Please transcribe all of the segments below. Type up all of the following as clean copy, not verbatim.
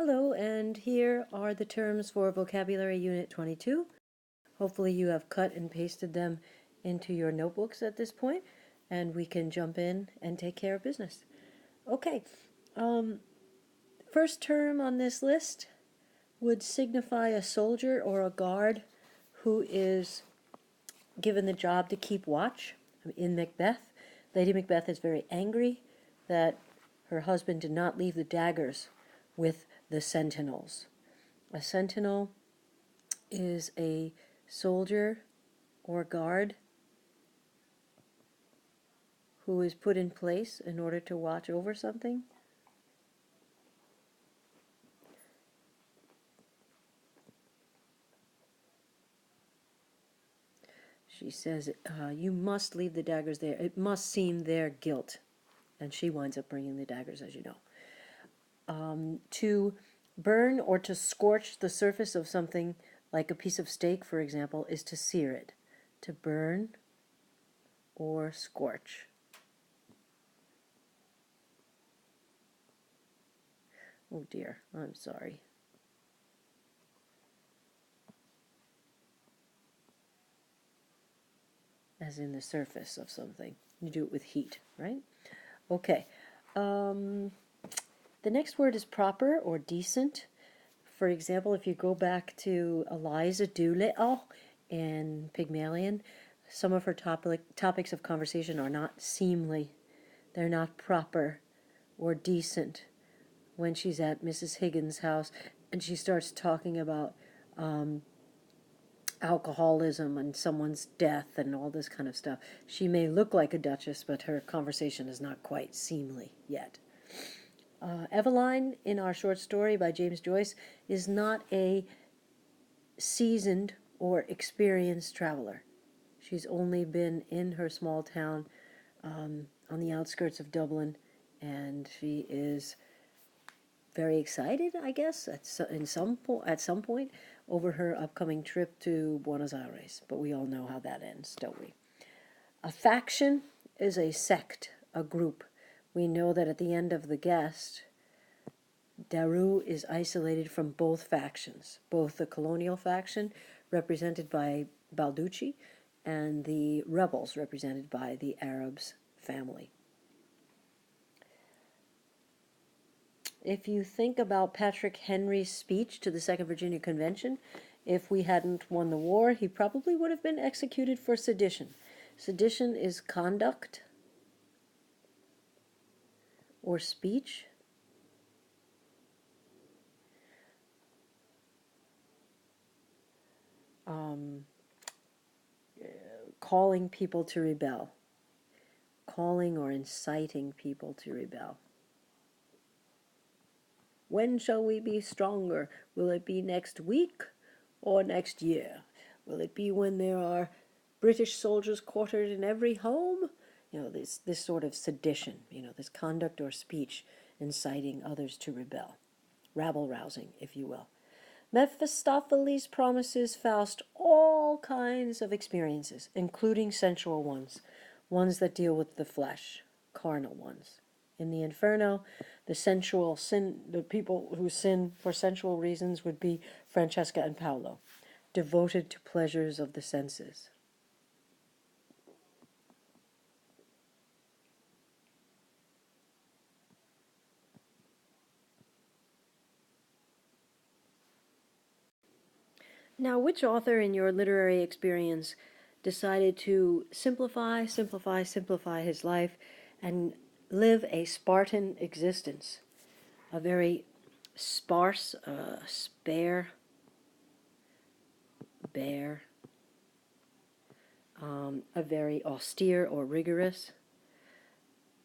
Hello, and here are the terms for Vocabulary Unit 22. Hopefully you have cut and pasted them into your notebooks at this point, and we can jump in and take care of business. Okay, first term on this list would signify a soldier or a guard who is given the job to keep watch. In Macbeth, Lady Macbeth is very angry that her husband did not leave the daggers with the sentinels. A sentinel is a soldier or guard who is put in place in order to watch over something. She says, you must leave the daggers there. It must seem their guilt. And she winds up bringing the daggers, as you know. To burn or to scorch the surface of something, like a piece of steak, for example, is to sear it. To burn or scorch. Oh dear, I'm sorry. As in the surface of something. You do it with heat, right? Okay. The next word is proper or decent. For example, if you go back to Eliza Doolittle in Pygmalion, some of her topics of conversation are not seemly. They're not proper or decent. When she's at Mrs. Higgins' house and she starts talking about alcoholism and someone's death and all this kind of stuff. She may look like a duchess, but her conversation is not quite seemly yet. Eveline, in our short story by James Joyce, is not a seasoned or experienced traveler. She's only been in her small town on the outskirts of Dublin, and she is very excited, I guess, at some point over her upcoming trip to Buenos Aires. But we all know how that ends, don't we? A faction is a sect, a group. We know that at the end of The Guest, Daru is isolated from both factions, both the colonial faction, represented by Balducci, and the rebels, represented by the Arabs' family. If you think about Patrick Henry's speech to the Second Virginia Convention, if we hadn't won the war, he probably would have been executed for sedition. Sedition is conduct or speech calling people to rebel, calling or inciting people to rebel. When shall we be stronger? Will it be next week or next year? Will it be when there are British soldiers quartered in every home? This sort of sedition, this conduct or speech inciting others to rebel. Rabble-rousing, if you will. Mephistopheles promises Faust all kinds of experiences, including sensual ones that deal with the flesh, carnal ones. In the Inferno, the people who sin for sensual reasons would be Francesca and Paolo, devoted to pleasures of the senses. Now, which author in your literary experience decided to simplify his life and live a Spartan existence? A very sparse, spare, bare, a very austere or rigorous.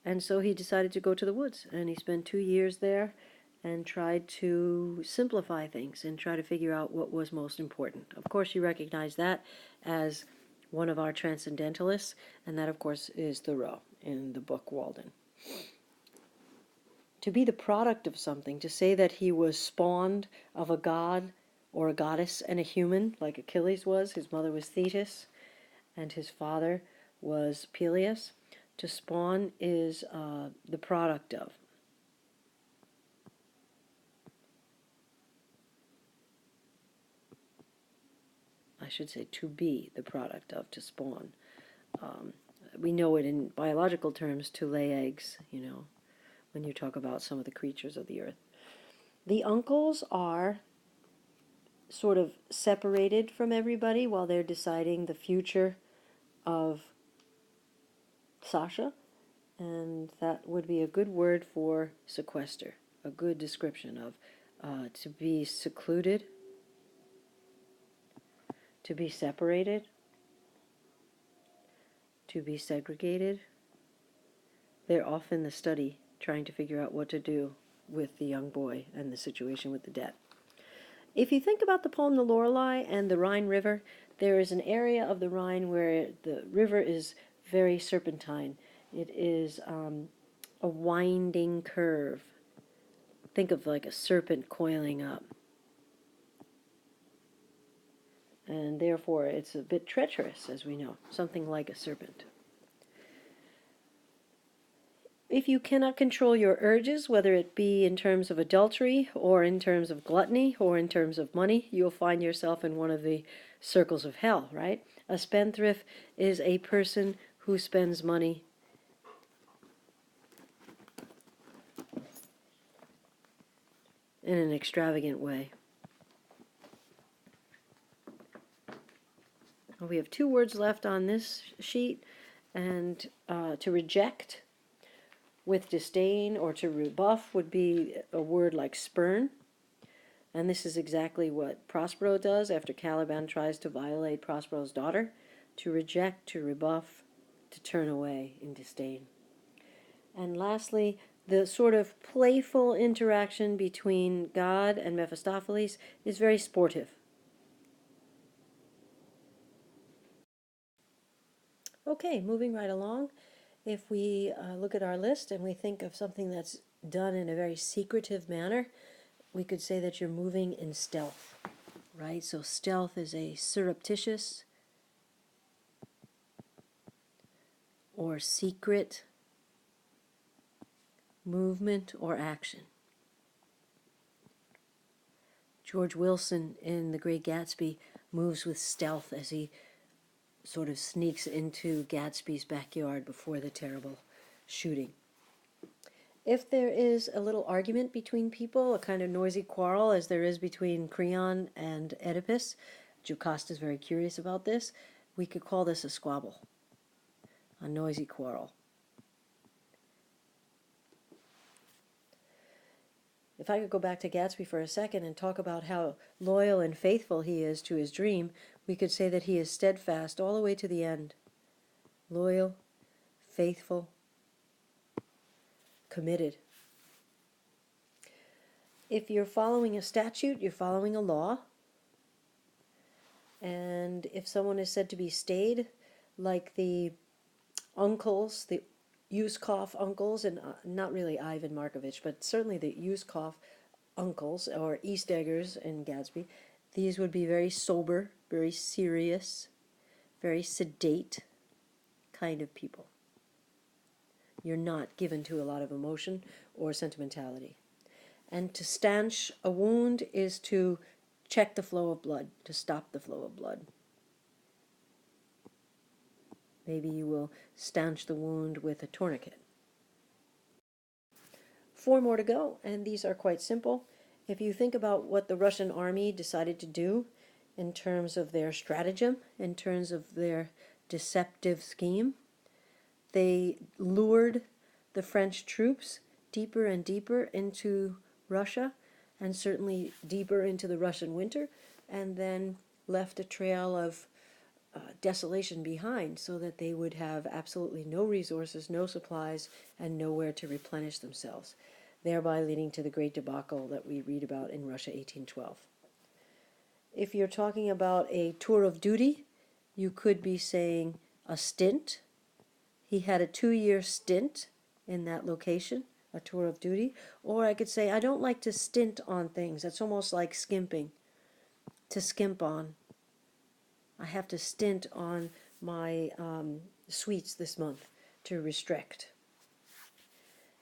And so he decided to go to the woods, and he spent 2 years there and tried to simplify things and try to figure out what was most important. Of course, you recognize that as one of our transcendentalists, and that, of course, is Thoreau in the book Walden. To be the product of something, to say that he was spawned of a god or a goddess and a human, like Achilles was. His mother was Thetis, and his father was Peleus. To spawn is the product of. I should say to be the product of, to spawn. We know it in biological terms to lay eggs, when you talk about some of the creatures of the earth. The uncles are sort of separated from everybody while they're deciding the future of Sasha, and that would be a good word for sequester, a good description of to be secluded, to be separated, to be segregated. They're off in the study trying to figure out what to do with the young boy and the situation with the debt. If you think about the poem The Lorelei and the Rhine River, there is an area of the Rhine where the river is very serpentine. It is a winding curve. Think of like a serpent coiling up. And therefore it's a bit treacherous, as we know, something like a serpent. If you cannot control your urges, whether it be in terms of adultery or in terms of gluttony or in terms of money, you'll find yourself in one of the circles of hell, right? A spendthrift is a person who spends money in an extravagant way. We have 2 words left on this sheet, and to reject with disdain or to rebuff would be a word like spurn. And this is exactly what Prospero does after Caliban tries to violate Prospero's daughter: to reject, to rebuff, to turn away in disdain. And lastly, the sort of playful interaction between God and Mephistopheles is very sportive. Okay, moving right along. If we look at our list and we think of something that's done in a very secretive manner, we could say that you're moving in stealth, right? So stealth is a surreptitious or secret movement or action. George Wilson in The Great Gatsby moves with stealth as he sort of sneaks into Gatsby's backyard before the terrible shooting. If there is a little argument between people, a kind of noisy quarrel as there is between Creon and Oedipus, Jocasta is very curious about this, we could call this a squabble, a noisy quarrel. If I could go back to Gatsby for a second and talk about how loyal and faithful he is to his dream, we could say that he is steadfast all the way to the end. Loyal, faithful, committed. If you're following a statute, you're following a law. And if someone is said to be staid, like the uncles, the Yuskov uncles, and not really Ivan Markovich, but certainly the Yuskov uncles, or East Eggers in Gatsby, these would be very sober, very serious, very sedate kind of people. You're not given to a lot of emotion or sentimentality. And to stanch a wound is to check the flow of blood, to stop the flow of blood. Maybe you will stanch the wound with a tourniquet. 4 more to go, and these are quite simple. If you think about what the Russian army decided to do in terms of their stratagem, in terms of their deceptive scheme, they lured the French troops deeper and deeper into Russia, and certainly deeper into the Russian winter, and then left a trail of desolation behind, so that they would have absolutely no resources, no supplies, and nowhere to replenish themselves, thereby leading to the great debacle that we read about in Russia 1812. If you're talking about a tour of duty, you could be saying a stint. He had a 2-year stint in that location, a tour of duty. Or I could say, I don't like to stint on things. That's almost like skimping, to skimp on. I have to stint on my sweets this month to restrict.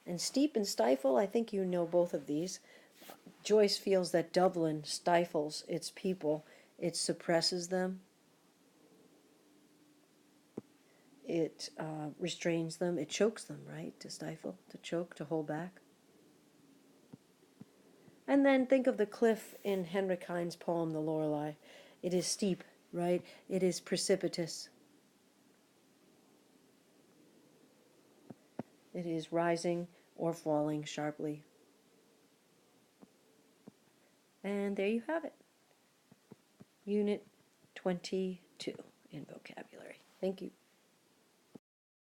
And steep and stifle, I think you know both of these. Joyce feels that Dublin stifles its people. It suppresses them. it restrains them, it chokes them, right? To stifle, to choke, to hold back. And then think of the cliff in Henrik Heine's poem, The Lorelei. It is steep, right? It is precipitous. It is rising or falling sharply. And there you have it. Unit 22 in vocabulary. Thank you.